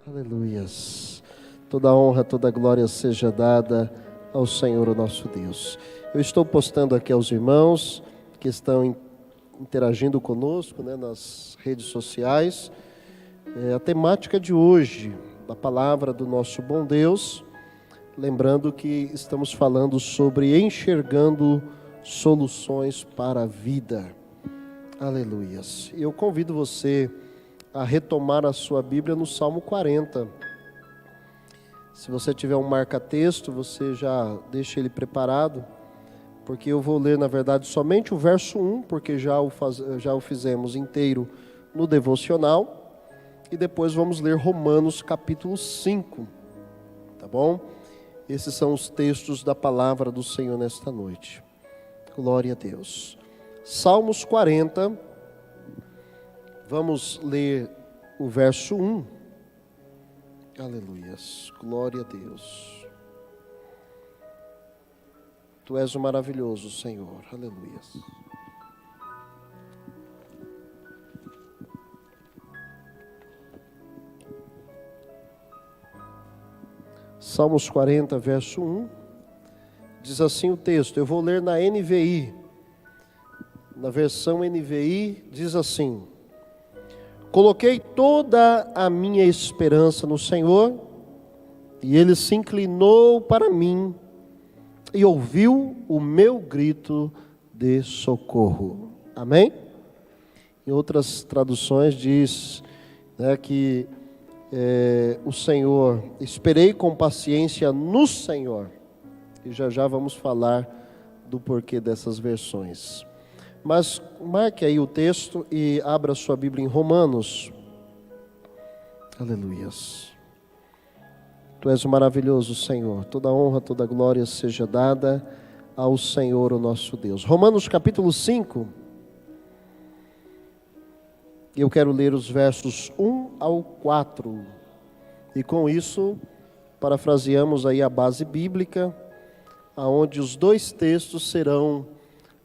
Aleluias. Toda honra, toda glória seja dada ao Senhor, o nosso Deus. Eu estou postando aqui aos irmãos que estão interagindo conosco, nas redes sociais, a temática de hoje, da palavra do nosso bom Deus. Lembrando que estamos falando sobre enxergando soluções para a vida. Aleluias. Eu convido você a retomar a sua Bíblia no Salmo 40. Se você tiver um marca-texto, você já deixa ele preparado, porque eu vou ler, na verdade, somente o verso 1, porque já o fizemos inteiro no devocional, e depois vamos ler Romanos capítulo 5, tá bom? Esses são os textos da palavra do Senhor nesta noite. Glória a Deus. Salmos 40, vamos ler o verso 1. Aleluias, glória a Deus. Tu és o maravilhoso, Senhor, aleluias. Salmos 40, verso 1, diz assim o texto, eu vou ler na NVI, na versão NVI, diz assim: coloquei toda a minha esperança no Senhor, e Ele se inclinou para mim, e ouviu o meu grito de socorro. Amém? Em outras traduções diz que o Senhor, esperei com paciência no Senhor, e já vamos falar do porquê dessas versões. Mas marque aí o texto e abra sua Bíblia em Romanos. Aleluias. Tu és o maravilhoso, Senhor. Toda honra, toda glória seja dada ao Senhor, o nosso Deus. Romanos capítulo 5. Eu quero ler os versos 1 ao 4. E com isso, parafraseamos aí a base bíblica, aonde os dois textos serão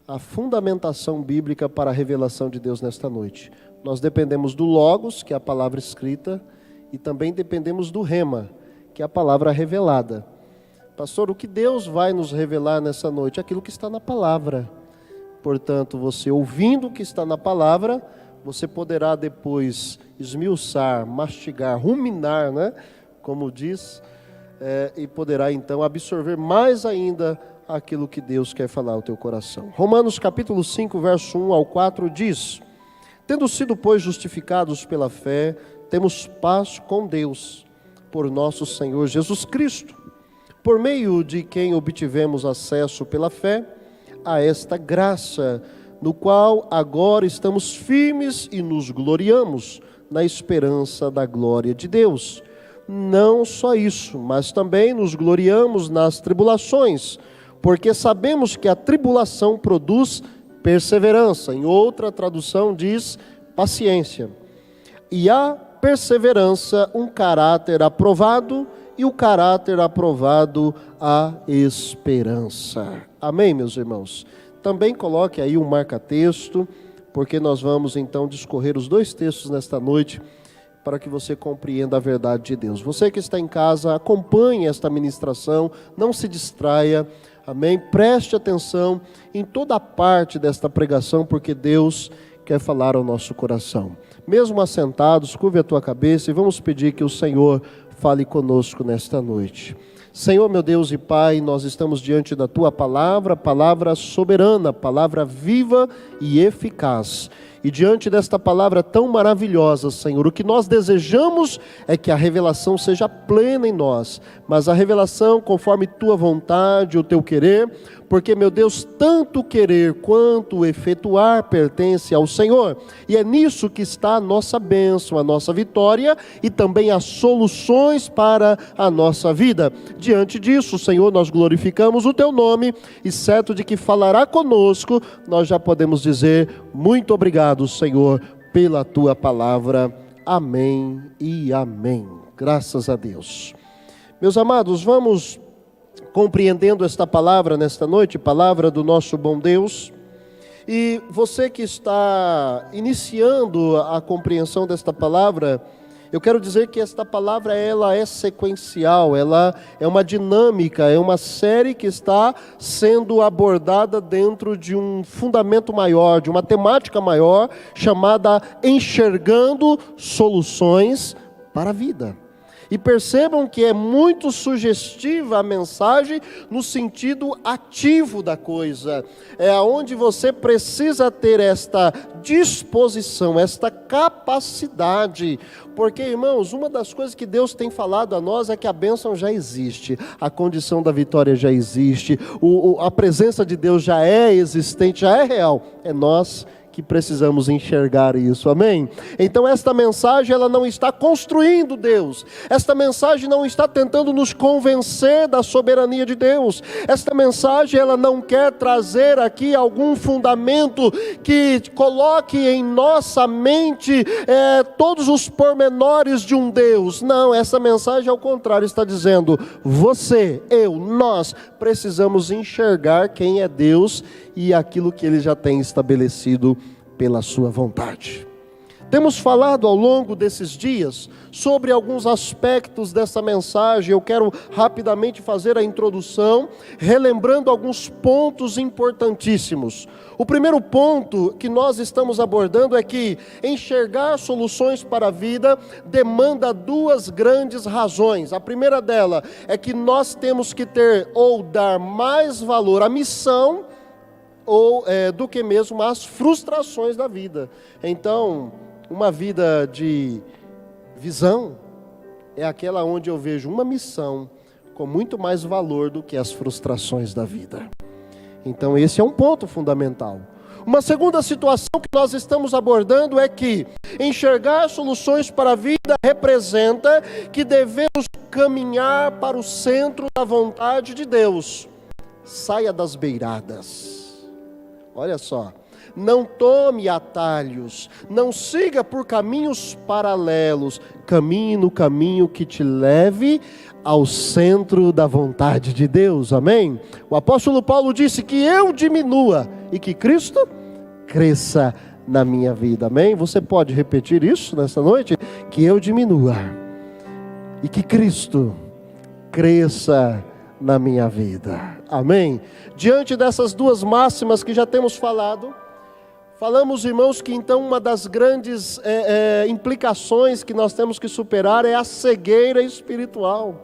a fundamentação bíblica para a revelação de Deus nesta noite. Nós dependemos do Logos, que é a palavra escrita, e também dependemos do Rema, que é a palavra revelada. Pastor, o que Deus vai nos revelar nessa noite? Aquilo que está na palavra. Portanto, você ouvindo o que está na palavra, você poderá depois esmiuçar, mastigar, ruminar, como diz, e poderá então absorver mais ainda aquilo que Deus quer falar ao teu coração. Romanos capítulo 5, verso 1 ao 4 diz: tendo sido, pois, justificados pela fé, temos paz com Deus, por nosso Senhor Jesus Cristo, por meio de quem obtivemos acesso pela fé a esta graça, no qual agora estamos firmes e nos gloriamos na esperança da glória de Deus. Não só isso, mas também nos gloriamos nas tribulações, porque sabemos que a tribulação produz perseverança. Em outra tradução diz paciência. E a perseverança, um caráter aprovado, e o caráter aprovado, a esperança. Amém, meus irmãos? Também coloque aí um marca-texto, porque nós vamos então discorrer os dois textos nesta noite, para que você compreenda a verdade de Deus. Você que está em casa, acompanhe esta ministração, não se distraia. Amém? Preste atenção em toda a parte desta pregação, porque Deus quer falar ao nosso coração. Mesmo assentados, curve a tua cabeça e vamos pedir que o Senhor fale conosco nesta noite. Senhor, meu Deus e Pai, nós estamos diante da tua palavra, palavra soberana, palavra viva e eficaz. E diante desta palavra tão maravilhosa, Senhor, o que nós desejamos é que a revelação seja plena em nós, mas a revelação conforme tua vontade, o teu querer, porque, meu Deus, tanto querer quanto efetuar pertence ao Senhor, e é nisso que está a nossa bênção, a nossa vitória e também as soluções para a nossa vida. Diante disso, Senhor, nós glorificamos o teu nome, e certo de que falará conosco, nós já podemos dizer muito obrigado, Senhor, pela tua palavra. Amém e amém. Graças a Deus. Meus amados, vamos compreendendo esta palavra nesta noite, palavra do nosso bom Deus. E você que está iniciando a compreensão desta palavra, Eu quero dizer que esta palavra, ela é sequencial, ela é uma dinâmica, é uma série que está sendo abordada dentro de um fundamento maior, de uma temática maior, chamada Enxergando Soluções para a Vida. E percebam que é muito sugestiva a mensagem no sentido ativo da coisa. É onde você precisa ter esta disposição, esta capacidade. Porque, irmãos, uma das coisas que Deus tem falado a nós é que a bênção já existe, a condição da vitória já existe, a presença de Deus já é existente, já é real. É nós que precisamos enxergar isso, amém? Então esta mensagem, ela não está construindo Deus, esta mensagem não está tentando nos convencer da soberania de Deus, esta mensagem, ela não quer trazer aqui algum fundamento que coloque em nossa mente todos os pormenores de um Deus. Não, essa mensagem ao contrário, está dizendo, você, eu, nós precisamos enxergar quem é Deus e aquilo que Ele já tem estabelecido pela sua vontade. Temos falado ao longo desses dias sobre alguns aspectos dessa mensagem. Eu quero rapidamente fazer a introdução, relembrando alguns pontos importantíssimos. O primeiro ponto que nós estamos abordando é que enxergar soluções para a vida demanda duas grandes razões. A primeira dela é que nós temos que ter ou dar mais valor à missão do que mesmo as frustrações da vida. Então, uma vida de visão é aquela onde eu vejo uma missão com muito mais valor do que as frustrações da vida. Então, esse é um ponto fundamental. Uma segunda situação que nós estamos abordando é que enxergar soluções para a vida representa que devemos caminhar para o centro da vontade de Deus. Saia das beiradas. Olha só, não tome atalhos, não siga por caminhos paralelos, caminhe no caminho que te leve ao centro da vontade de Deus, amém? O apóstolo Paulo disse que eu diminua e que Cristo cresça na minha vida, amém? Você pode repetir isso nessa noite? Que eu diminua e que Cristo cresça na minha vida, amém? Diante dessas duas máximas que já temos falamos, irmãos, que então uma das grandes implicações que nós temos que superar é a cegueira espiritual.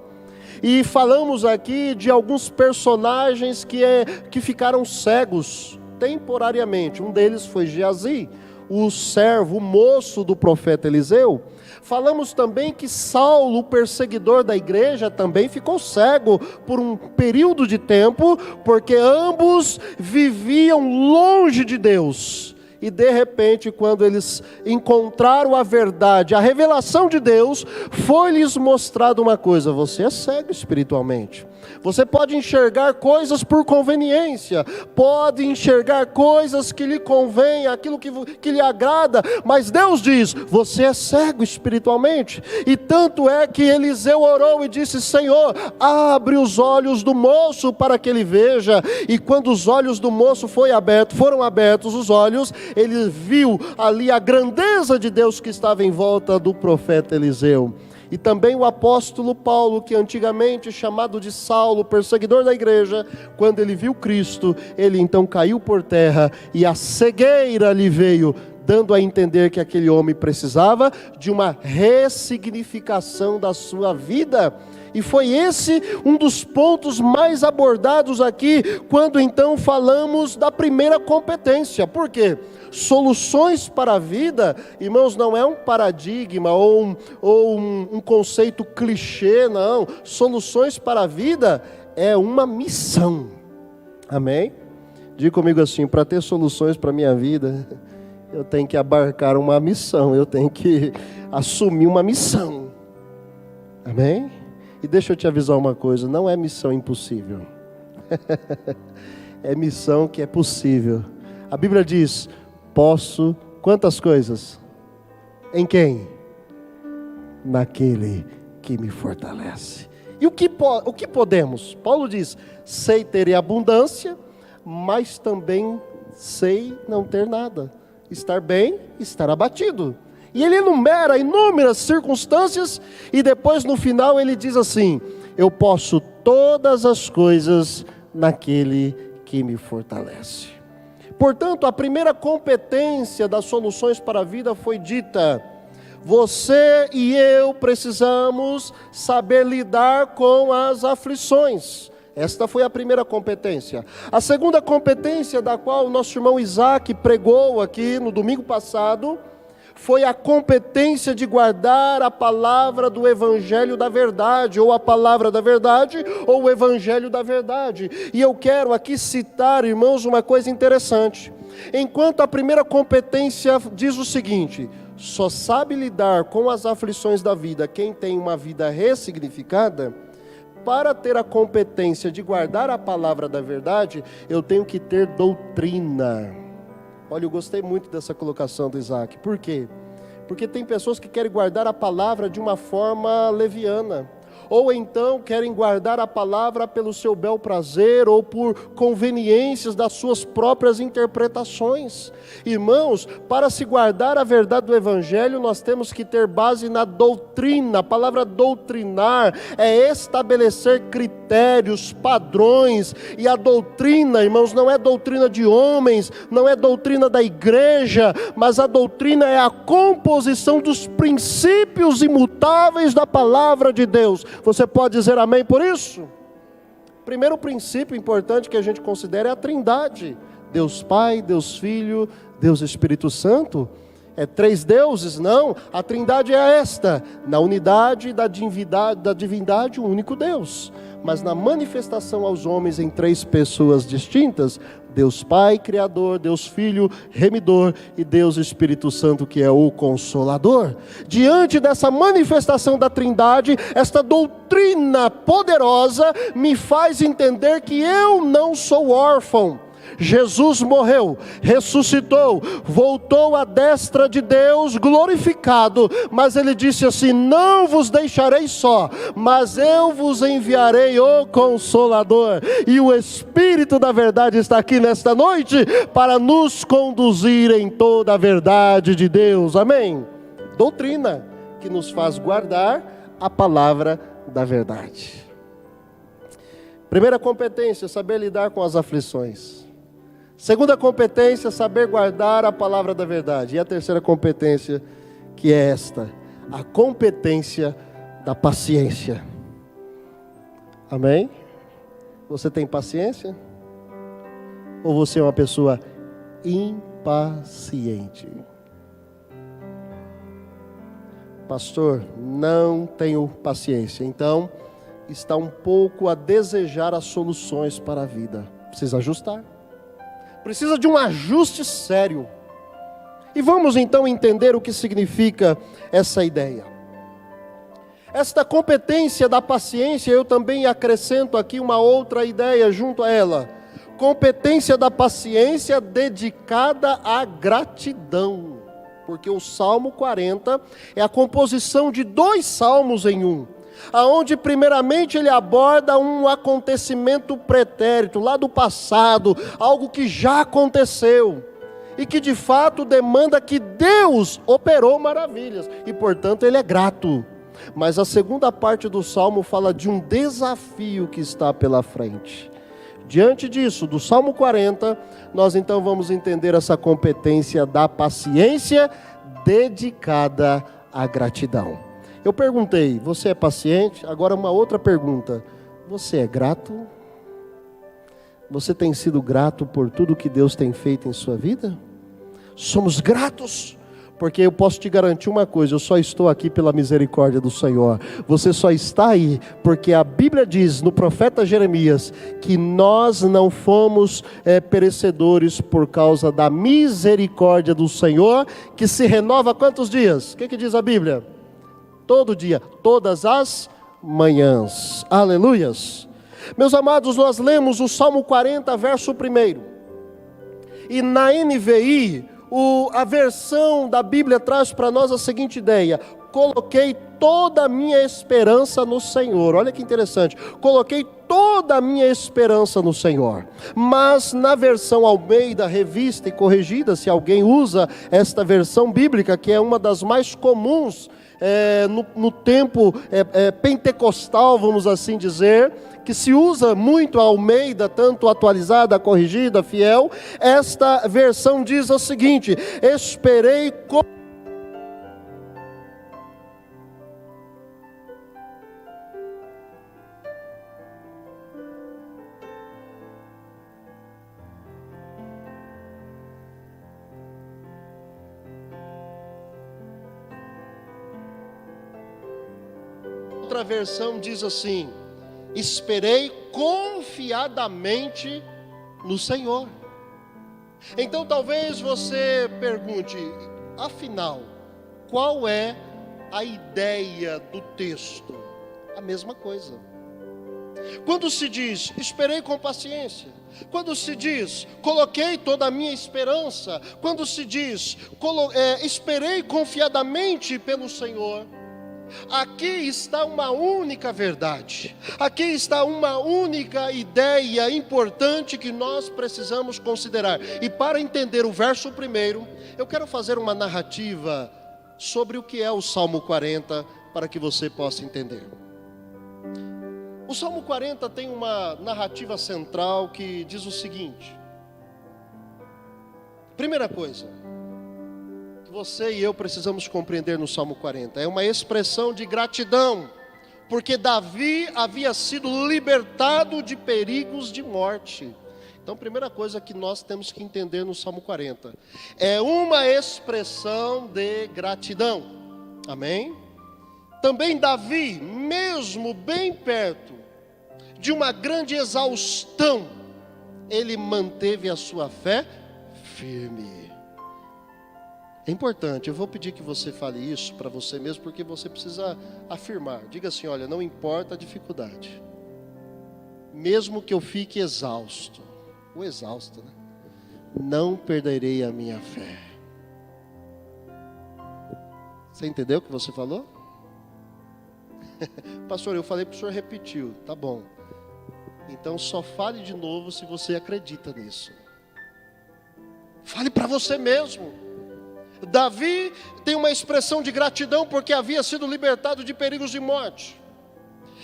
E falamos aqui de alguns personagens que ficaram cegos temporariamente. Um deles foi Geazi, o servo, o moço do profeta Eliseu. Falamos também que Saulo, o perseguidor da igreja, também ficou cego por um período de tempo, porque ambos viviam longe de Deus. E de repente, quando eles encontraram a verdade, a revelação de Deus, foi-lhes mostrado uma coisa: você é cego espiritualmente. Você pode enxergar coisas por conveniência, pode enxergar coisas que lhe convém, aquilo que lhe agrada, mas Deus diz, você é cego espiritualmente. E tanto é que Eliseu orou e disse, Senhor, abre os olhos do moço para que ele veja. E quando os olhos do moço foram abertos os olhos, ele viu ali a grandeza de Deus que estava em volta do profeta Eliseu. E também o apóstolo Paulo, que antigamente chamado de Saulo, perseguidor da igreja, quando ele viu Cristo, ele então caiu por terra e a cegueira lhe veio, dando a entender que aquele homem precisava de uma ressignificação da sua vida. E foi esse um dos pontos mais abordados aqui, quando então falamos da primeira competência. Por quê? Soluções para a vida, irmãos, não é um paradigma ou um conceito clichê, não. Soluções para a vida é uma missão. Amém? Diga comigo assim, para ter soluções para a minha vida, eu tenho que abarcar uma missão, eu tenho que assumir uma missão. Amém? E deixa eu te avisar uma coisa, não é missão impossível. É missão que é possível. A Bíblia diz, posso, quantas coisas? Em quem? Naquele que me fortalece. E o que podemos? Paulo diz, sei ter abundância, mas também sei não ter nada. Estar bem, estar abatido. E ele enumera inúmeras circunstâncias e depois no final ele diz assim: eu posso todas as coisas naquele que me fortalece. Portanto, a primeira competência das soluções para a vida foi dita: você e eu precisamos saber lidar com as aflições. Esta foi a primeira competência. A segunda competência, da qual o nosso irmão Isaac pregou aqui no domingo passado, foi a competência de guardar a palavra do Evangelho da Verdade, ou a palavra da verdade, ou o Evangelho da Verdade. E eu quero aqui citar, irmãos, uma coisa interessante. Enquanto a primeira competência diz o seguinte: só sabe lidar com as aflições da vida quem tem uma vida ressignificada, para ter a competência de guardar a palavra da verdade, eu tenho que ter doutrina. Olha, eu gostei muito dessa colocação do Isaac. Por quê? Porque tem pessoas que querem guardar a palavra de uma forma leviana, ou então querem guardar a palavra pelo seu bel prazer, ou por conveniências das suas próprias interpretações. Irmãos, para se guardar a verdade do Evangelho, nós temos que ter base na doutrina. A palavra doutrinar é estabelecer critérios, padrões, e a doutrina, irmãos, não é doutrina de homens, não é doutrina da igreja, mas a doutrina é a composição dos princípios imutáveis da palavra de Deus. Você pode dizer amém por isso? Primeiro princípio importante que a gente considera é a Trindade: Deus Pai, Deus Filho, Deus Espírito Santo. É três deuses? Não, a Trindade é esta: na unidade da divindade, o único Deus, mas na manifestação aos homens em três pessoas distintas: Deus Pai, Criador, Deus Filho, Remidor, e Deus Espírito Santo, que é o Consolador. Diante dessa manifestação da Trindade, esta doutrina poderosa me faz entender que eu não sou órfão. Jesus morreu, ressuscitou, voltou à destra de Deus glorificado, mas ele disse assim: não vos deixarei só, mas eu vos enviarei o Consolador. E o Espírito da verdade está aqui nesta noite para nos conduzir em toda a verdade de Deus. Amém? Doutrina que nos faz guardar a palavra da verdade. Primeira competência: saber lidar com as aflições. Segunda competência: saber guardar a palavra da verdade. E a terceira competência, que é esta: a competência da paciência. Amém? Você tem paciência? Ou você é uma pessoa impaciente? Pastor, não tenho paciência. Então, está um pouco a desejar as soluções para a vida. Precisa ajustar. Precisa de um ajuste sério. E vamos então entender o que significa essa ideia. Esta competência da paciência, eu também acrescento aqui uma outra ideia junto a ela: competência da paciência dedicada à gratidão. Porque o Salmo 40 é a composição de dois salmos em um, aonde primeiramente ele aborda um acontecimento pretérito, lá do passado, algo que já aconteceu, e que de fato demanda que Deus operou maravilhas, e portanto ele é grato. Mas a segunda parte do Salmo fala de um desafio que está pela frente. Diante disso, do Salmo 40, nós então vamos entender essa competência da paciência dedicada à gratidão. Eu perguntei: você é paciente? Agora uma outra pergunta: você é grato? Você tem sido grato por tudo que Deus tem feito em sua vida? Somos gratos, porque eu posso te garantir uma coisa: eu só estou aqui pela misericórdia do Senhor. Você só está aí porque a Bíblia diz no profeta Jeremias que nós não fomos perecedores por causa da misericórdia do Senhor, que se renova quantos dias? O que diz a Bíblia? Todo dia, todas as manhãs. Aleluias. Meus amados, nós lemos o Salmo 40, verso 1. E na NVI, a versão da Bíblia traz para nós a seguinte ideia: coloquei toda a minha esperança no Senhor. Olha que interessante. Coloquei toda a minha esperança no Senhor. Mas na versão Almeida, revista e corrigida, se alguém usa esta versão bíblica, que é uma das mais comuns no tempo pentecostal, vamos assim dizer, que se usa muito a Almeida, tanto atualizada, corrigida, fiel, esta versão diz o seguinte: esperei Outra versão diz assim: esperei confiadamente no Senhor. Então talvez você pergunte, afinal, qual é a ideia do texto? A mesma coisa. Quando se diz, esperei com paciência, quando se diz, coloquei toda a minha esperança, quando se diz, esperei confiadamente pelo Senhor, aqui está uma única verdade, aqui está uma única ideia importante que nós precisamos considerar. E para entender o verso primeiro, eu quero fazer uma narrativa sobre o que é o Salmo 40, para que você possa entender. O Salmo 40 tem uma narrativa central que diz o seguinte: primeira coisa que você e eu precisamos compreender no Salmo 40, é uma expressão de gratidão, porque Davi havia sido libertado de perigos de morte. Então, primeira coisa que nós temos que entender no Salmo 40, é uma expressão de gratidão, amém? Também Davi, mesmo bem perto de uma grande exaustão, ele manteve a sua fé firme. É importante, eu vou pedir que você fale isso para você mesmo, porque você precisa afirmar. Diga assim: olha, não importa a dificuldade, mesmo que eu fique exausto, ou exausto, né? Não perderei a minha fé. Você entendeu o que você falou? Pastor, eu falei para o senhor, repetiu, tá bom. Então só fale de novo se você acredita nisso. Fale para você mesmo. Davi tem uma expressão de gratidão porque havia sido libertado de perigos de morte.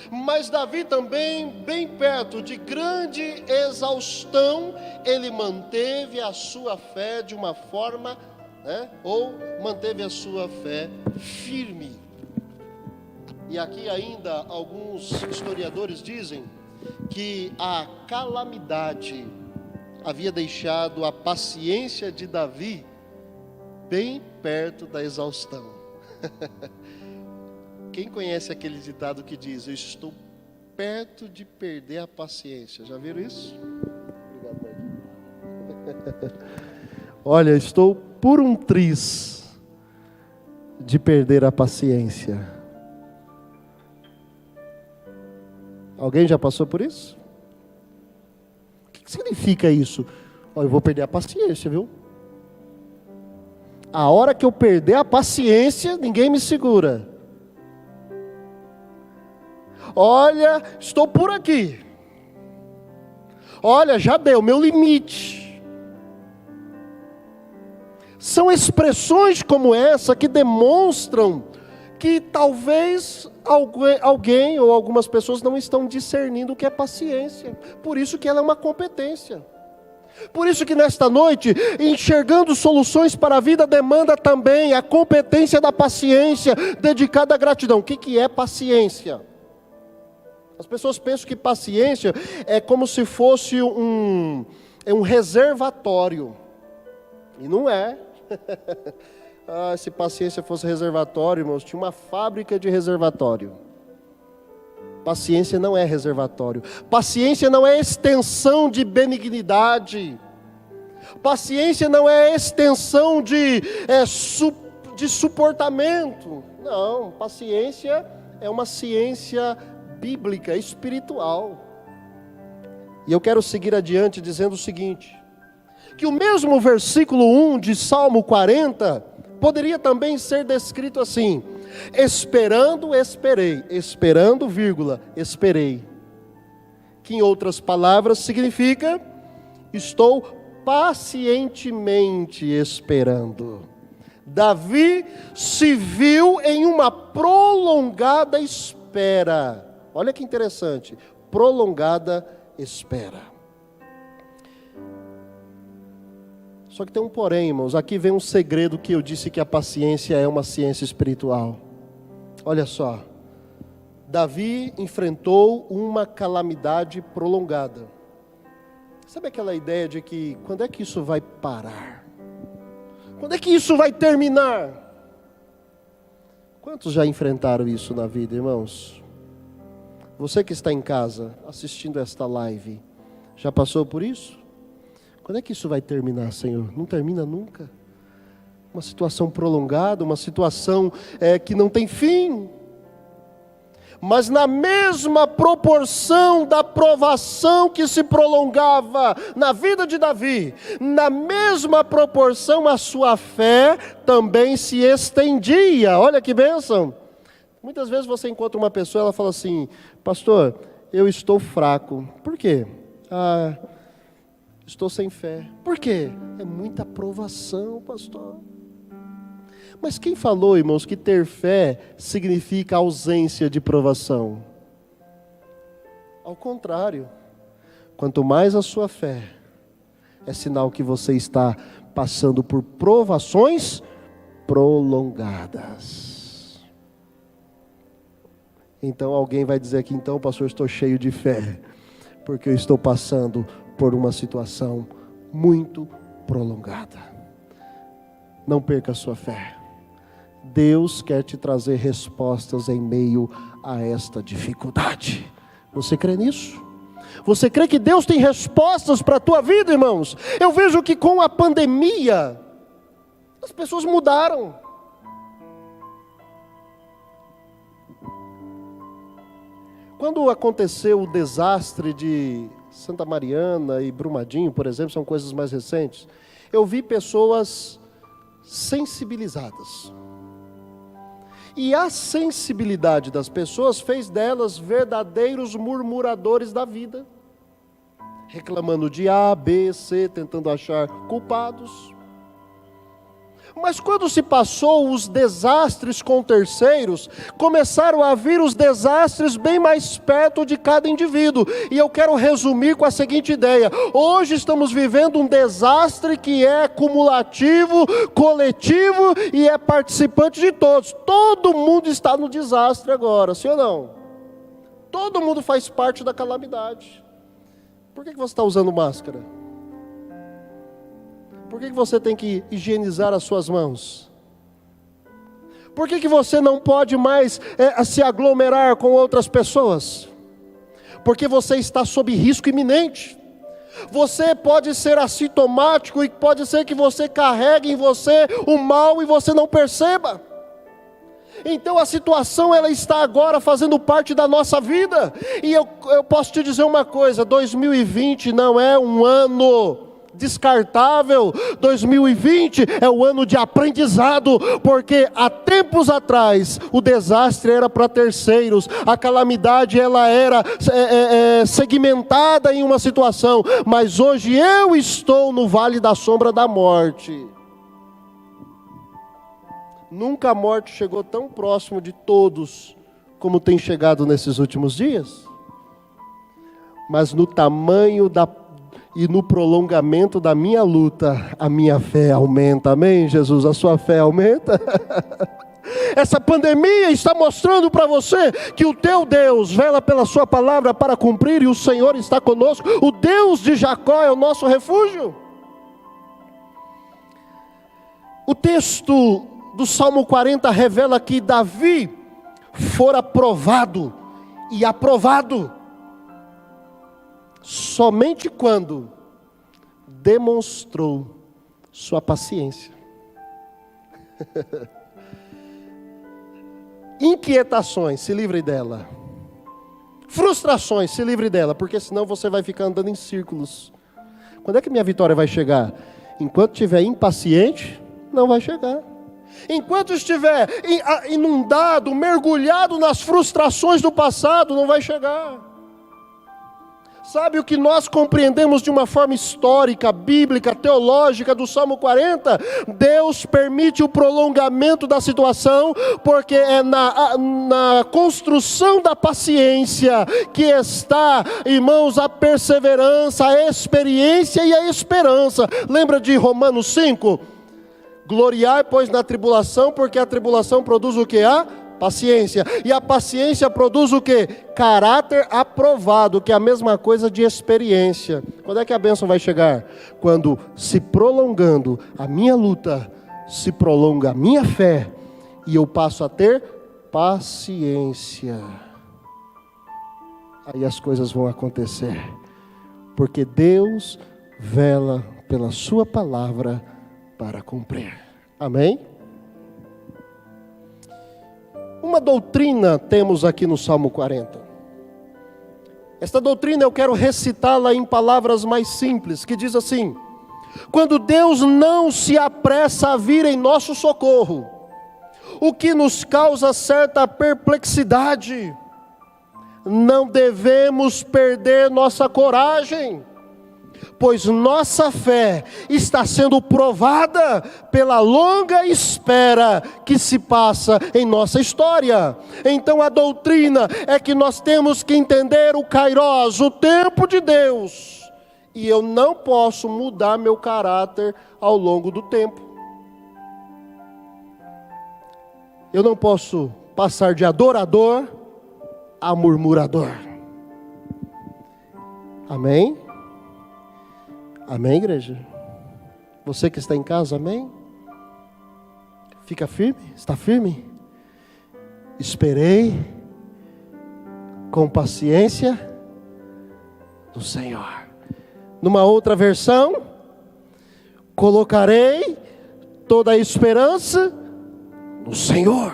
Mas Davi também, bem perto de grande exaustão, ele manteve a sua fé de uma forma, ou manteve a sua fé firme. E aqui ainda alguns historiadores dizem que a calamidade havia deixado a paciência de Davi bem perto da exaustão. Quem conhece aquele ditado que diz: eu estou perto de perder a paciência? Já viram isso? Obrigado, olha, estou por um triz de perder a paciência. Alguém já passou por isso? O que significa isso? Olha, eu vou perder a paciência, viu? A hora que eu perder a paciência, ninguém me segura. Olha, estou por aqui. Olha, já deu, meu limite. São expressões como essa que demonstram que talvez alguém ou algumas pessoas não estão discernindo o que é paciência. Por isso que ela é uma competência. Por isso que nesta noite, enxergando soluções para a vida, demanda também a competência da paciência, dedicada à gratidão. O que é paciência? As pessoas pensam que paciência é como se fosse um reservatório. E não é. Se paciência fosse reservatório, irmãos, tinha uma fábrica de reservatório. Paciência não é reservatório. Paciência não é extensão de benignidade. Paciência não é extensão de suportamento. Não, paciência é uma ciência bíblica, espiritual. E eu quero seguir adiante dizendo o seguinte: que o mesmo versículo 1 de Salmo 40 poderia também ser descrito assim: esperando, esperei, esperando, vírgula, esperei. que em outras palavras significa: estou pacientemente esperando. Davi se viu em uma prolongada espera. Olha que interessante, prolongada espera. Só que tem um porém, irmãos, aqui vem um segredo que eu disse que a paciência é uma ciência espiritual. Olha só, Davi enfrentou uma calamidade prolongada. Sabe aquela ideia de que, quando é que isso vai parar? Quando é que isso vai terminar? Quantos já enfrentaram isso na vida, irmãos? Você que está em casa, assistindo esta live, já passou por isso? Quando é que isso vai terminar, Senhor? Não termina nunca. Uma situação prolongada, uma situação que não tem fim. Mas na mesma proporção da provação que se prolongava na vida de Davi, na mesma proporção a sua fé também se estendia. Olha que bênção! Muitas vezes você encontra uma pessoa, ela fala assim: pastor, eu estou fraco. Por quê? Estou sem fé. Por quê? É muita provação, pastor. Mas quem falou, irmãos, que ter fé significa ausência de provação? Ao contrário, quanto mais a sua fé, é sinal que você está passando por provações prolongadas. Então alguém vai dizer aqui: então, pastor, estou cheio de fé, porque eu estou passando por uma situação muito prolongada. Não perca a sua fé. Deus quer te trazer respostas em meio a esta dificuldade. Você crê nisso? Você crê que Deus tem respostas para a tua vida, irmãos? Eu vejo que com a pandemia, as pessoas mudaram. Quando aconteceu o desastre de Santa Mariana e Brumadinho, por exemplo, são coisas mais recentes, eu vi pessoas sensibilizadas. E a sensibilidade das pessoas fez delas verdadeiros murmuradores da vida, reclamando de A, B, C, tentando achar culpados. Mas quando se passou os desastres com terceiros, começaram a vir os desastres bem mais perto de cada indivíduo. E eu quero resumir com a seguinte ideia: hoje estamos vivendo um desastre que é cumulativo, coletivo e é participante de todos. Todo mundo está no desastre agora, sim ou não? Todo mundo faz parte da calamidade. Por que você está usando máscara? Por que você tem que higienizar as suas mãos? Por que você não pode mais se aglomerar com outras pessoas? Porque você está sob risco iminente. Você pode ser assintomático e pode ser que você carregue em você o mal e você não perceba. Então a situação ela está agora fazendo parte da nossa vida. E eu posso te dizer uma coisa: 2020 não é um ano descartável. 2020 é o ano de aprendizado, porque há tempos atrás o desastre era para terceiros, a calamidade ela era segmentada em uma situação, mas hoje eu estou no vale da sombra da morte. Nunca a morte chegou tão próximo de todos como tem chegado nesses últimos dias. Mas no tamanho e no prolongamento da minha luta, a minha fé aumenta. Amém, Jesus? A sua fé aumenta? Essa pandemia está mostrando para você que o teu Deus vela pela sua palavra para cumprir, e o Senhor está conosco. O Deus de Jacó é o nosso refúgio. O texto do Salmo 40 revela que Davi fora provado e aprovado somente quando demonstrou sua paciência. Inquietações, se livre dela. Frustrações, se livre dela, porque senão você vai ficar andando em círculos. Quando é que minha vitória vai chegar? Enquanto estiver impaciente, não vai chegar. Enquanto estiver inundado, mergulhado nas frustrações do passado, não vai chegar. Sabe o que nós compreendemos de uma forma histórica, bíblica, teológica do Salmo 40? Deus permite o prolongamento da situação, porque é na construção da paciência que está, irmãos, a perseverança, a experiência e a esperança. Lembra de Romanos 5? Gloriai, pois, na tribulação, porque a tribulação produz o que? A paciência. E a paciência produz o que? Caráter aprovado, que é a mesma coisa de experiência. Quando é que a bênção vai chegar? Quando, se prolongando a minha luta, se prolonga a minha fé, e eu passo a ter paciência. Aí as coisas vão acontecer, porque Deus vela pela sua palavra para cumprir. Amém? Uma doutrina temos aqui no Salmo 40. Esta doutrina eu quero recitá-la em palavras mais simples, que diz assim: quando Deus não se apressa a vir em nosso socorro, o que nos causa certa perplexidade, não devemos perder nossa coragem, pois nossa fé está sendo provada pela longa espera que se passa em nossa história. Então a doutrina é que nós temos que entender o Kairos, o tempo de Deus, e eu não posso mudar meu caráter ao longo do tempo. Eu não posso passar de adorador a murmurador. Amém? Amém, igreja? Você que está em casa, amém? Fica firme? Está firme? Esperei com paciência do Senhor. Numa outra versão, colocarei toda a esperança no Senhor.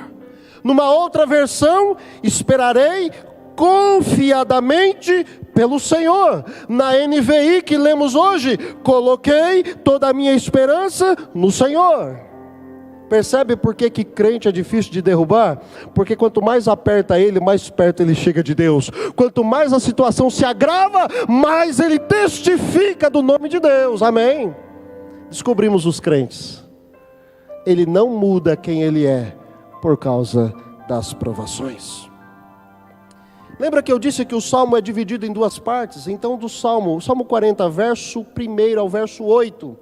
Numa outra versão, esperarei confiadamente pelo Senhor. Na NVI que lemos hoje, coloquei toda a minha esperança no Senhor. Percebe por que crente é difícil de derrubar? Porque quanto mais aperta ele, mais perto ele chega de Deus. Quanto mais a situação se agrava, mais ele testifica do nome de Deus. Amém? Descobrimos os crentes. Ele não muda quem ele é por causa das provações. Lembra que eu disse que o Salmo é dividido em duas partes? Então o Salmo 40, verso 1 ao verso 8.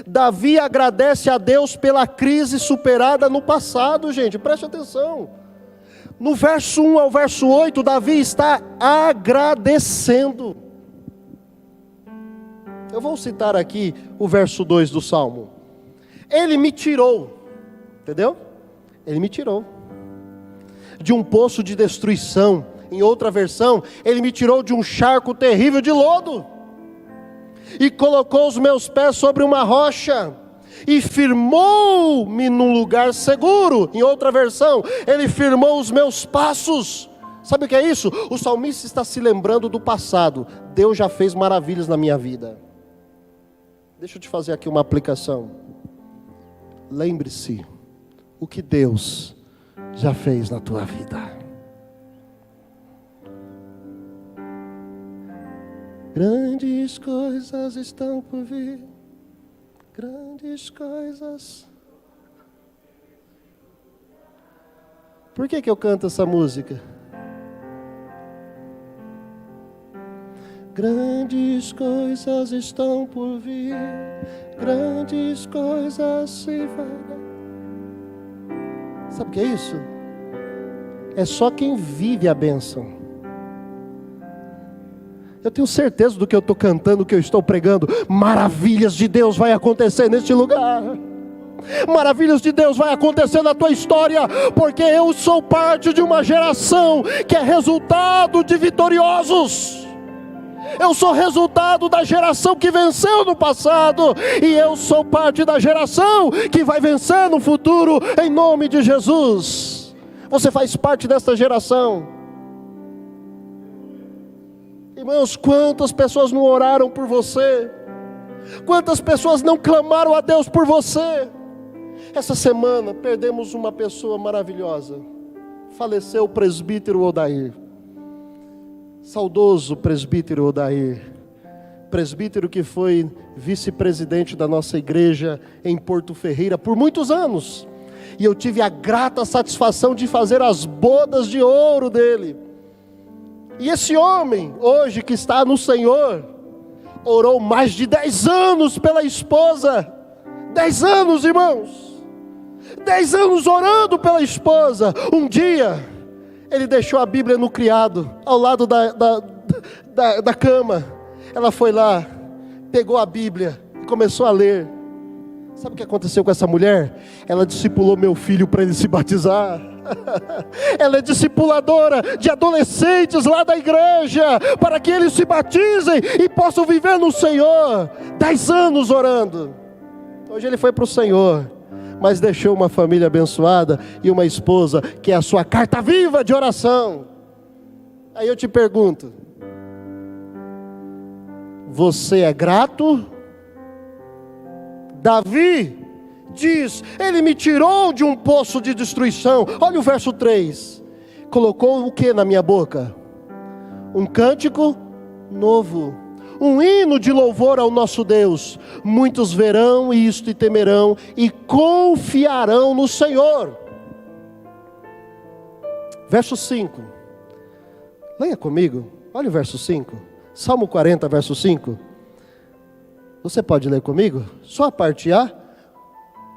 Davi agradece a Deus pela crise superada no passado, gente, preste atenção. No verso 1 ao verso 8, Davi está agradecendo. Eu vou citar aqui o verso 2 do Salmo. Ele me tirou, entendeu? Ele me tirou de um poço de destruição. Em outra versão, ele me tirou de um charco terrível de lodo, e colocou os meus pés sobre uma rocha, e firmou-me num lugar seguro. Em outra versão, ele firmou os meus passos. Sabe o que é isso? O salmista está se lembrando do passado. Deus já fez maravilhas na minha vida. Deixa eu te fazer aqui uma aplicação. Lembre-se o que Deus já fez na tua vida. Grandes coisas estão por vir, grandes coisas. Por que eu canto essa música? Grandes coisas estão por vir, grandes coisas se farão. Sabe o que é isso? É só quem vive a bênção. Eu tenho certeza do que eu estou cantando, do que eu estou pregando. Maravilhas de Deus vai acontecer neste lugar. Maravilhas de Deus vai acontecer na tua história, porque eu sou parte de uma geração que é resultado de vitoriosos. Eu sou resultado da geração que venceu no passado, e eu sou parte da geração que vai vencer no futuro, em nome de Jesus. Você faz parte dessa geração. Irmãos, quantas pessoas não oraram por você? Quantas pessoas não clamaram a Deus por você? Essa semana perdemos uma pessoa maravilhosa. Faleceu o presbítero Odair. Saudoso presbítero Odair, presbítero que foi vice-presidente da nossa igreja em Porto Ferreira por muitos anos, e eu tive a grata satisfação de fazer as bodas de ouro dele. E esse homem, hoje que está no Senhor, orou mais de 10 anos pela esposa. 10 anos, irmãos, 10 anos orando pela esposa. Um dia, ele deixou a Bíblia no criado, ao lado da cama. Ela foi lá, pegou a Bíblia e começou a ler. Sabe o que aconteceu com essa mulher? Ela discipulou meu filho para ele se batizar. Ela é discipuladora de adolescentes lá da igreja, para que eles se batizem e possam viver no Senhor. 10 anos orando. Hoje ele foi para o Senhor, mas deixou uma família abençoada e uma esposa que é a sua carta viva de oração. Aí eu te pergunto, você é grato? Davi diz, ele me tirou de um poço de destruição. Olha o verso 3, colocou o que na minha boca? Um cântico novo, um hino de louvor ao nosso Deus. Muitos verão isto e temerão e confiarão no Senhor. Verso 5, leia comigo, olha o verso 5, Salmo 40, verso 5. Você pode ler comigo? Só a parte A.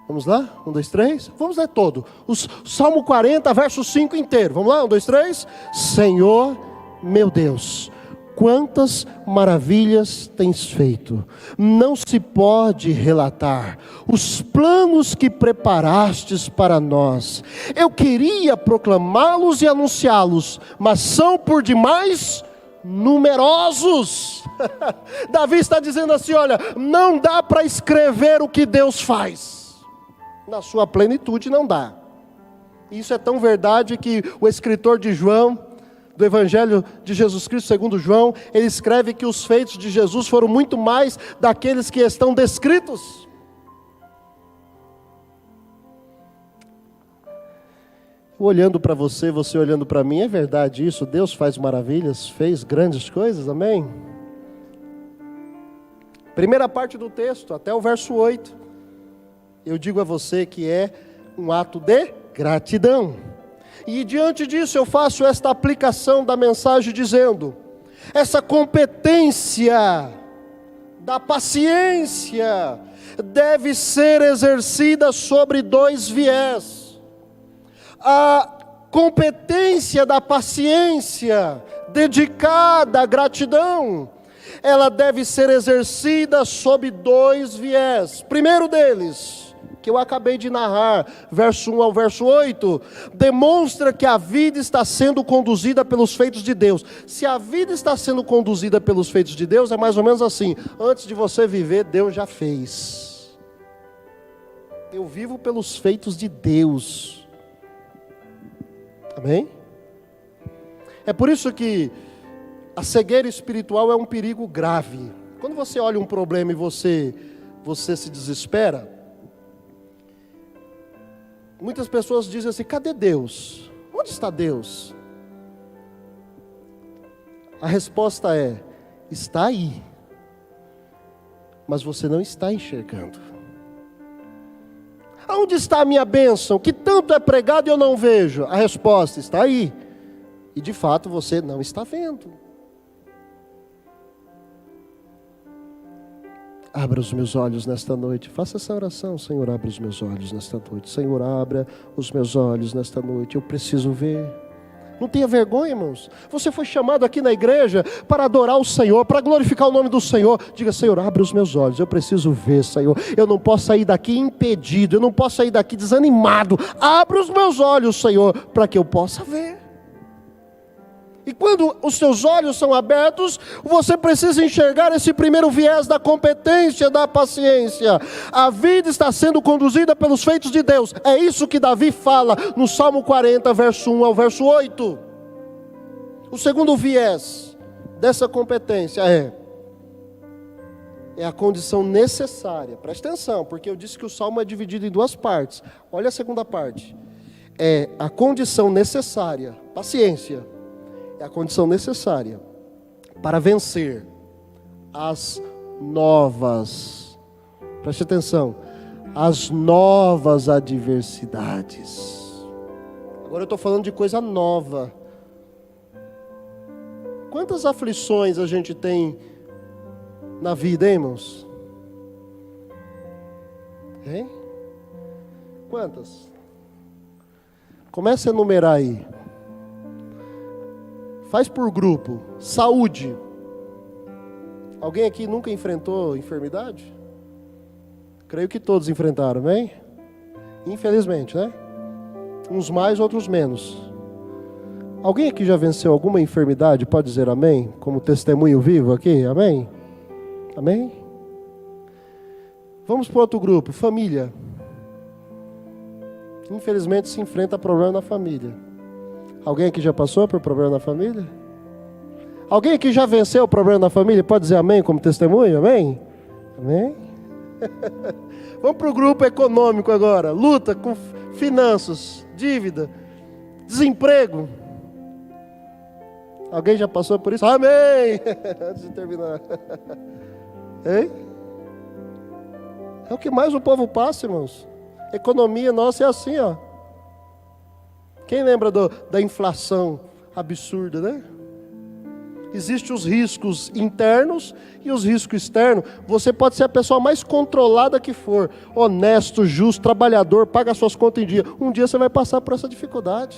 Vamos lá? 1, 2, 3. Vamos ler todo. O Salmo 40, verso 5 inteiro. Vamos lá? 1, 2, 3. Senhor, meu Deus, quantas maravilhas tens feito. Não se pode relatar os planos que preparastes para nós. Eu queria proclamá-los e anunciá-los, mas são por demais numerosos. Davi está dizendo assim, olha, não dá para escrever o que Deus faz. Na sua plenitude não dá. Isso é tão verdade que o escritor de João, do Evangelho de Jesus Cristo segundo João, ele escreve que os feitos de Jesus foram muito mais daqueles que estão descritos. Olhando para você, você olhando para mim, é verdade isso? Deus faz maravilhas, fez grandes coisas, amém? Primeira parte do texto, até o verso 8. Eu digo a você que é um ato de gratidão. E diante disso eu faço esta aplicação da mensagem dizendo, essa competência da paciência deve ser exercida sobre 2 viés. A competência da paciência dedicada à gratidão, ela deve ser exercida sob 2 viés. Primeiro deles, que eu acabei de narrar, verso 1 ao verso 8, demonstra que a vida está sendo conduzida pelos feitos de Deus. Se a vida está sendo conduzida pelos feitos de Deus, é mais ou menos assim, antes de você viver, Deus já fez. Eu vivo pelos feitos de Deus. Amém? É por isso que a cegueira espiritual é um perigo grave. Quando você olha um problema e você se desespera, muitas pessoas dizem assim, cadê Deus? Onde está Deus? A resposta é, está aí, mas você não está enxergando. Aonde está a minha bênção, que tanto é pregado e eu não vejo? A resposta está aí, e de fato você não está vendo. Abra os meus olhos nesta noite, faça essa oração, Senhor, abre os meus olhos nesta noite. Senhor, abra os meus olhos nesta noite, eu preciso ver. Não tenha vergonha, irmãos. Você foi chamado aqui na igreja para adorar o Senhor, para glorificar o nome do Senhor. Diga, Senhor, abre os meus olhos, eu preciso ver, Senhor. Eu não posso sair daqui impedido, eu não posso sair daqui desanimado. Abre os meus olhos, Senhor, para que eu possa ver. E quando os seus olhos são abertos, você precisa enxergar esse primeiro viés da competência, da paciência. A vida está sendo conduzida pelos feitos de Deus. É isso que Davi fala no Salmo 40, verso 1 ao verso 8. O segundo viés dessa competência é a condição necessária. Presta atenção, porque eu disse que o Salmo é dividido em 2 partes. Olha a segunda parte. É a condição necessária, paciência. É a condição necessária para vencer as novas, preste atenção, as novas adversidades. Agora eu estou falando de coisa nova. Quantas aflições a gente tem na vida, hein, irmãos? Hein? Quantas? Comece a enumerar aí. Faz por grupo. Saúde. Alguém aqui nunca enfrentou enfermidade? Creio que todos enfrentaram, amém? Infelizmente, né? Uns mais, outros menos. Alguém aqui já venceu alguma enfermidade? Pode dizer amém? Como testemunho vivo aqui, amém? Amém? Vamos para outro grupo, família. Infelizmente se enfrenta problema na família. Alguém aqui já passou por problema na família? Alguém aqui já venceu o problema na família? Pode dizer amém como testemunho, amém? Amém? Vamos para o grupo econômico agora. Luta com finanças, dívida, desemprego. Alguém já passou por isso? Amém! Antes de terminar. Hein? É o que mais o povo passa, irmãos. Economia nossa é assim, ó. Quem lembra da inflação absurda, né? Existem os riscos internos e os riscos externos. Você pode ser a pessoa mais controlada que for, honesto, justo, trabalhador, paga suas contas em dia. Um dia você vai passar por essa dificuldade.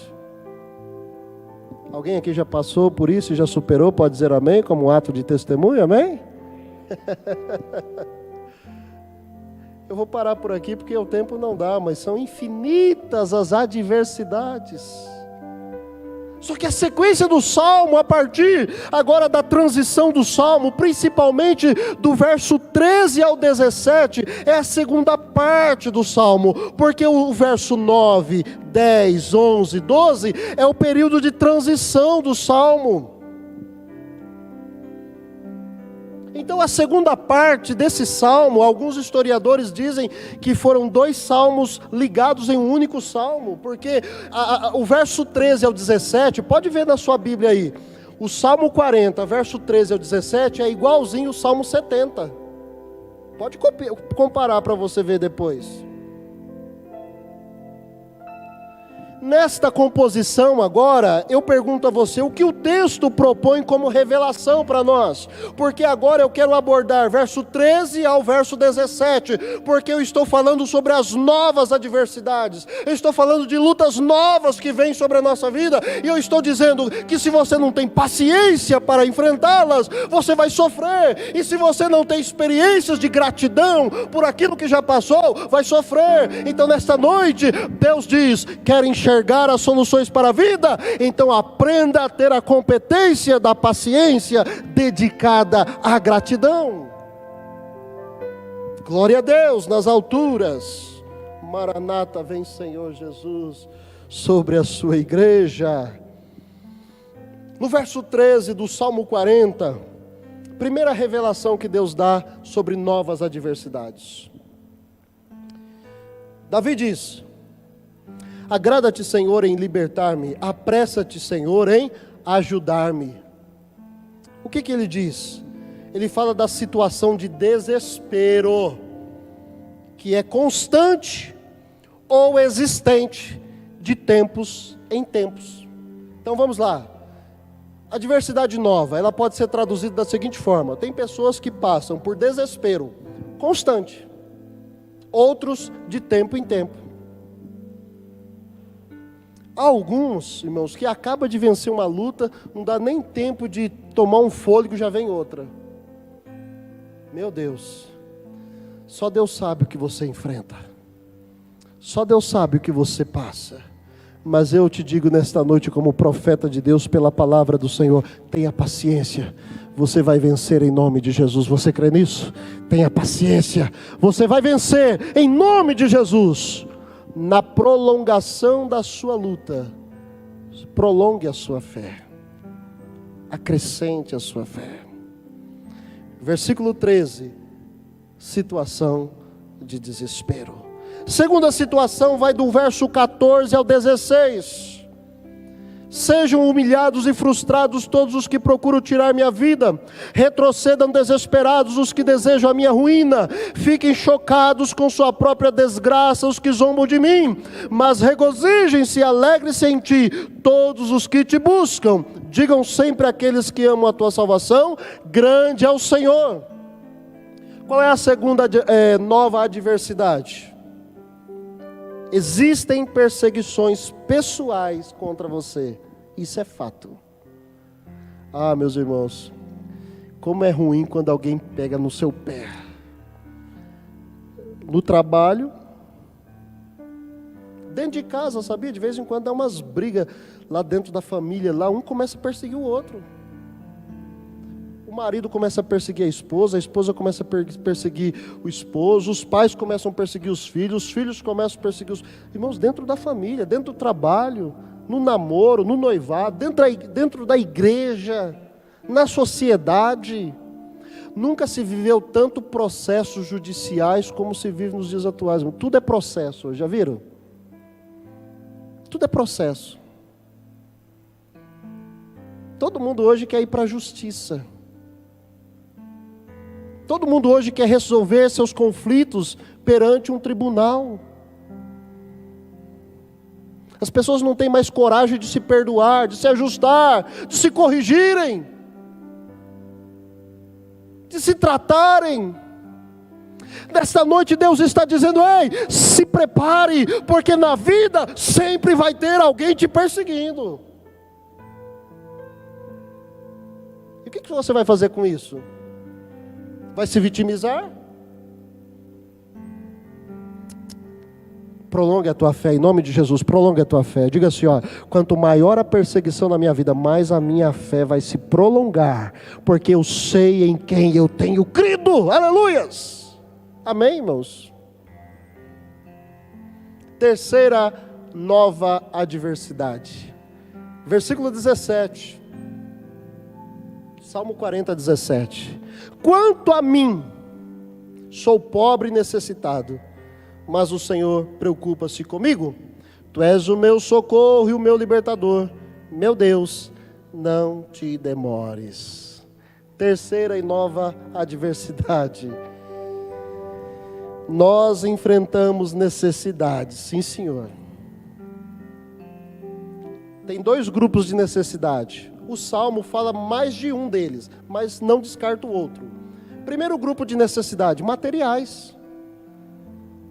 Alguém aqui já passou por isso e já superou? Pode dizer amém como um ato de testemunho, amém? Eu vou parar por aqui porque o tempo não dá, mas são infinitas as adversidades. Só que a sequência do Salmo, a partir agora da transição do Salmo, principalmente do verso 13 ao 17, é a segunda parte do Salmo, porque o verso 9, 10, 11, 12 é o período de transição do Salmo. Então a segunda parte desse salmo, alguns historiadores dizem que foram 2 salmos ligados em um único salmo, porque o verso 13 ao 17, pode ver na sua Bíblia aí, o Salmo 40, verso 13 ao 17 é igualzinho o Salmo 70, pode comparar para você ver depois. Nesta composição agora, eu pergunto a você, o que o texto propõe como revelação para nós? Porque agora eu quero abordar verso 13 ao verso 17, porque eu estou falando sobre as novas adversidades, eu estou falando de lutas novas que vêm sobre a nossa vida, e eu estou dizendo que se você não tem paciência para enfrentá-las, você vai sofrer, e se você não tem experiências de gratidão por aquilo que já passou, vai sofrer. Então nesta noite, Deus diz, quer enxergar as soluções para a vida? Então aprenda a ter a competência da paciência dedicada à gratidão. Glória a Deus nas alturas. Maranata, vem Senhor Jesus sobre a sua igreja. No verso 13 do Salmo 40, primeira revelação que Deus dá sobre novas adversidades. Davi diz: agrada-te, Senhor, em libertar-me, apressa-te, Senhor, em ajudar-me. O que ele diz? Ele fala da situação de desespero, que é constante ou existente, de tempos em tempos. Então vamos lá. Adversidade nova, ela pode ser traduzida da seguinte forma: tem pessoas que passam por desespero constante, outros de tempo em tempo. Há alguns, irmãos, que acaba de vencer uma luta, não dá nem tempo de tomar um fôlego, já vem outra. Meu Deus, só Deus sabe o que você enfrenta, só Deus sabe o que você passa. Mas eu te digo nesta noite, como profeta de Deus, pela palavra do Senhor, tenha paciência, você vai vencer em nome de Jesus. Você crê nisso? Tenha paciência, você vai vencer em nome de Jesus. Na prolongação da sua luta, prolongue a sua fé, acrescente a sua fé. Versículo 13, situação de desespero. Segunda situação vai do verso 14 ao 16. Sejam humilhados e frustrados todos os que procuram tirar minha vida. Retrocedam desesperados os que desejam a minha ruína. Fiquem chocados com sua própria desgraça os que zombam de mim. Mas regozijem-se e alegrem-se em ti todos os que te buscam. Digam sempre àqueles que amam a tua salvação: grande é o Senhor. Qual é a segunda nova adversidade? Existem perseguições pessoais contra você. Isso é fato. Ah, meus irmãos, como é ruim quando alguém pega no seu pé. No trabalho, dentro de casa, sabia? De vez em quando dá umas brigas lá dentro da família. Lá um começa a perseguir o outro. O marido começa a perseguir a esposa começa a perseguir o esposo, os pais começam a perseguir os filhos começam a perseguir os irmãos, dentro da família, dentro do trabalho, no namoro, no noivado, dentro da igreja, na sociedade. Nunca se viveu tanto processos judiciais como se vive nos dias atuais. Tudo é processo, já viram? Tudo é processo. Todo mundo hoje quer ir para a justiça. Todo mundo hoje quer resolver seus conflitos perante um tribunal. As pessoas não têm mais coragem de se perdoar, de se ajustar, de se corrigirem, de se tratarem. Nesta noite Deus está dizendo: ei, se prepare, porque na vida sempre vai ter alguém te perseguindo. E o que você vai fazer com isso? Vai se vitimizar? Prolongue a tua fé, em nome de Jesus, prolongue a tua fé. Diga assim, ó: quanto maior a perseguição na minha vida, mais a minha fé vai se prolongar, porque eu sei em quem eu tenho crido. Aleluias! Amém, irmãos? Terceira nova adversidade. Versículo 17. Salmo 40, 17. Quanto a mim, sou pobre e necessitado, mas o Senhor preocupa-se comigo. Tu és o meu socorro e o meu libertador. Meu Deus, não te demores. Terceira e nova adversidade. Nós enfrentamos necessidades, sim, Senhor. Tem dois grupos de necessidade. O Salmo fala mais de um deles, mas não descarta o outro. Primeiro grupo de necessidade, materiais.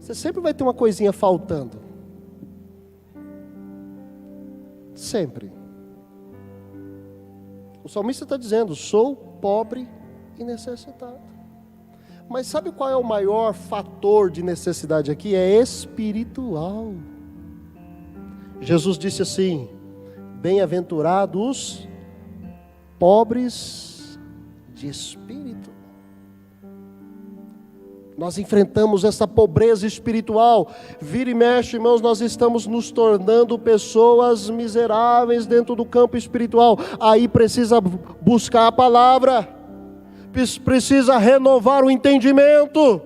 Você sempre vai ter uma coisinha faltando. Sempre. O salmista está dizendo: sou pobre e necessitado. Mas sabe qual é o maior fator de necessidade aqui? É espiritual. Jesus disse assim: bem-aventurados pobres de espírito. Nós enfrentamos essa pobreza espiritual. Vira e mexe, irmãos, nós estamos nos tornando pessoas miseráveis dentro do campo espiritual. Aí precisa buscar a palavra, precisa renovar o entendimento.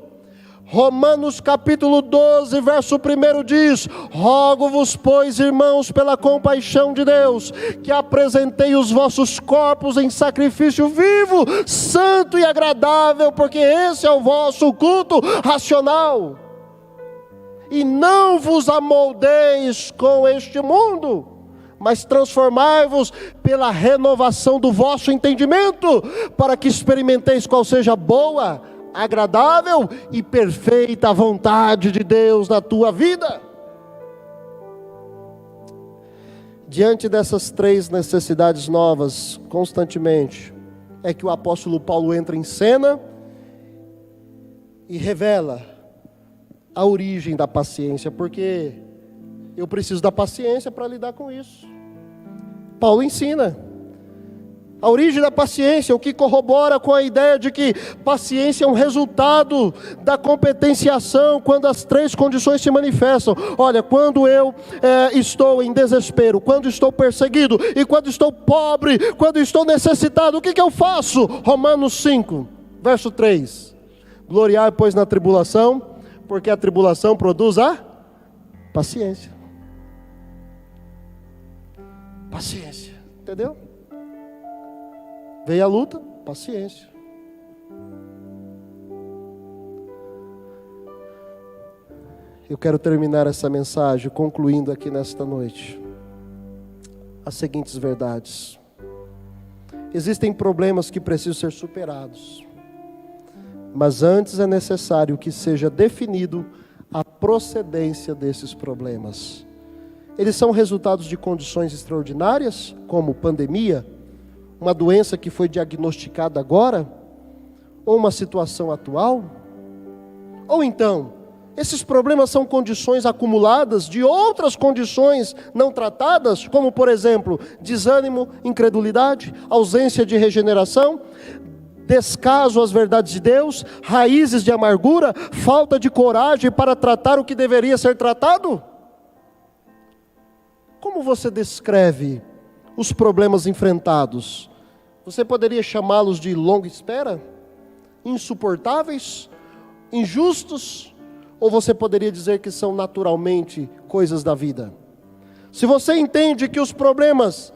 Romanos capítulo 12, verso 1 diz: rogo-vos, pois, irmãos, pela compaixão de Deus, que apresentei os vossos corpos em sacrifício vivo, santo e agradável, porque esse é o vosso culto racional. E não vos amoldeis com este mundo, mas transformai-vos pela renovação do vosso entendimento, para que experimenteis qual seja a boa, agradável e perfeita vontade de Deus na tua vida. Diante dessas três necessidades novas, constantemente, é que o apóstolo Paulo entra em cena e revela a origem da paciência, porque eu preciso da paciência para lidar com isso. Paulo ensina a origem da paciência, o que corrobora com a ideia de que paciência é um resultado da competenciação, quando as três condições se manifestam. Olha, quando eu estou em desespero, quando estou perseguido, e quando estou pobre, quando estou necessitado, o que eu faço? Romanos 5, verso 3. Gloriai, pois, na tribulação, porque a tribulação produz a paciência. Paciência, entendeu? Veio a luta, paciência. Eu quero terminar essa mensagem concluindo aqui nesta noite as seguintes verdades. Existem problemas que precisam ser superados, mas antes é necessário que seja definido a procedência desses problemas. Eles são resultados de condições extraordinárias, como pandemia, uma doença que foi diagnosticada agora, ou uma situação atual? Ou então, esses problemas são condições acumuladas de outras condições não tratadas, como por exemplo, desânimo, incredulidade, ausência de regeneração, descaso às verdades de Deus, raízes de amargura, falta de coragem para tratar o que deveria ser tratado? Como você descreve os problemas enfrentados? Você poderia chamá-los de longa espera? Insuportáveis? Injustos? Ou você poderia dizer que são naturalmente coisas da vida? Se você entende que os problemas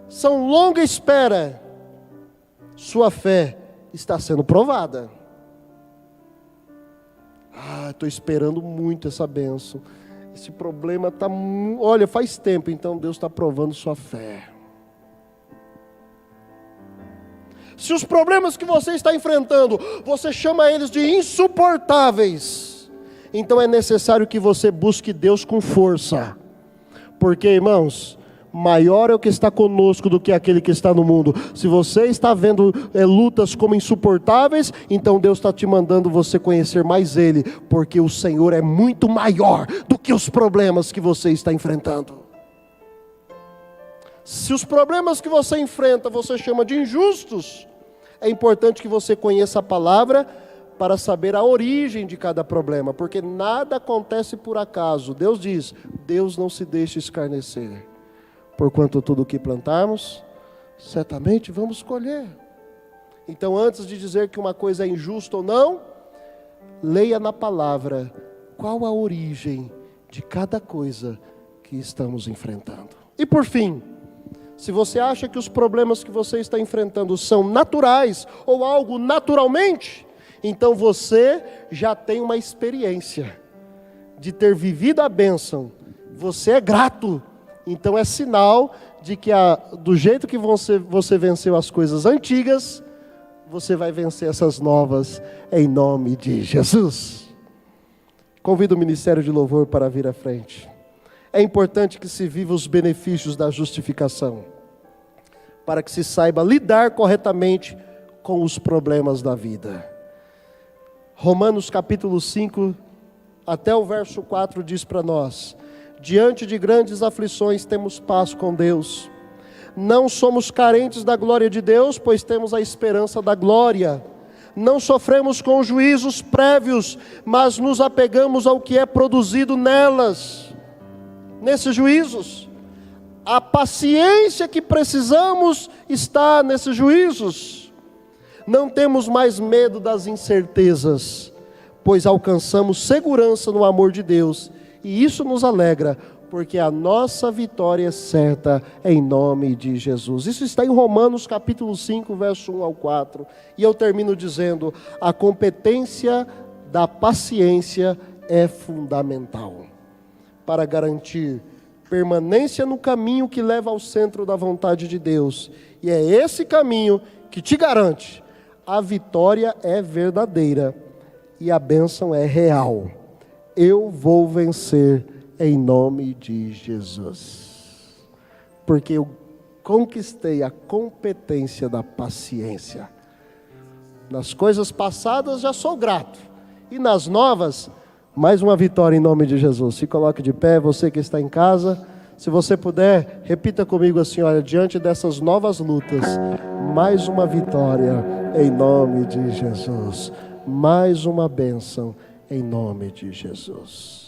são longa espera, sua fé está sendo provada. Estou esperando muito essa bênção. Esse problema está... Olha, faz tempo, então Deus está provando sua fé. Se os problemas que você está enfrentando, você chama eles de insuportáveis, então é necessário que você busque Deus com força. Porque, irmãos, maior é o que está conosco do que aquele que está no mundo. Se você está vendo lutas como insuportáveis, então Deus está te mandando você conhecer mais Ele, porque o Senhor é muito maior do que os problemas que você está enfrentando. Se os problemas que você enfrenta você chama de injustos, é importante que você conheça a palavra para saber a origem de cada problema, porque nada acontece por acaso. Deus diz, Deus não se deixa escarnecer. Porquanto tudo o que plantarmos, certamente vamos colher. Então, antes de dizer que uma coisa é injusta ou não, leia na palavra qual a origem de cada coisa que estamos enfrentando. E por fim, se você acha que os problemas que você está enfrentando são naturais ou algo naturalmente, então você já tem uma experiência de ter vivido a bênção. Você é grato. Então é sinal de que do jeito que você venceu as coisas antigas, você vai vencer essas novas em nome de Jesus. Convido o Ministério de Louvor para vir à frente. É importante que se viva os benefícios da justificação, para que se saiba lidar corretamente com os problemas da vida. Romanos capítulo 5, até o verso 4 diz para nós: diante de grandes aflições temos paz com Deus. Não somos carentes da glória de Deus, pois temos a esperança da glória. Não sofremos com juízos prévios, mas nos apegamos ao que é produzido nelas. Nesses juízos, a paciência que precisamos está nesses juízos. Não temos mais medo das incertezas, pois alcançamos segurança no amor de Deus. E isso nos alegra, porque a nossa vitória é certa em nome de Jesus. Isso está em Romanos capítulo 5, verso 1 ao 4. E eu termino dizendo, a competência da paciência é fundamental para garantir permanência no caminho que leva ao centro da vontade de Deus. E é esse caminho que te garante, a vitória é verdadeira e a bênção é real. Eu vou vencer em nome de Jesus, porque eu conquistei a competência da paciência. Nas coisas passadas já sou grato, e nas novas, mais uma vitória em nome de Jesus. Se coloque de pé, você que está em casa, se você puder, repita comigo assim: olha, diante dessas novas lutas, mais uma vitória em nome de Jesus, mais uma bênção em nome de Jesus.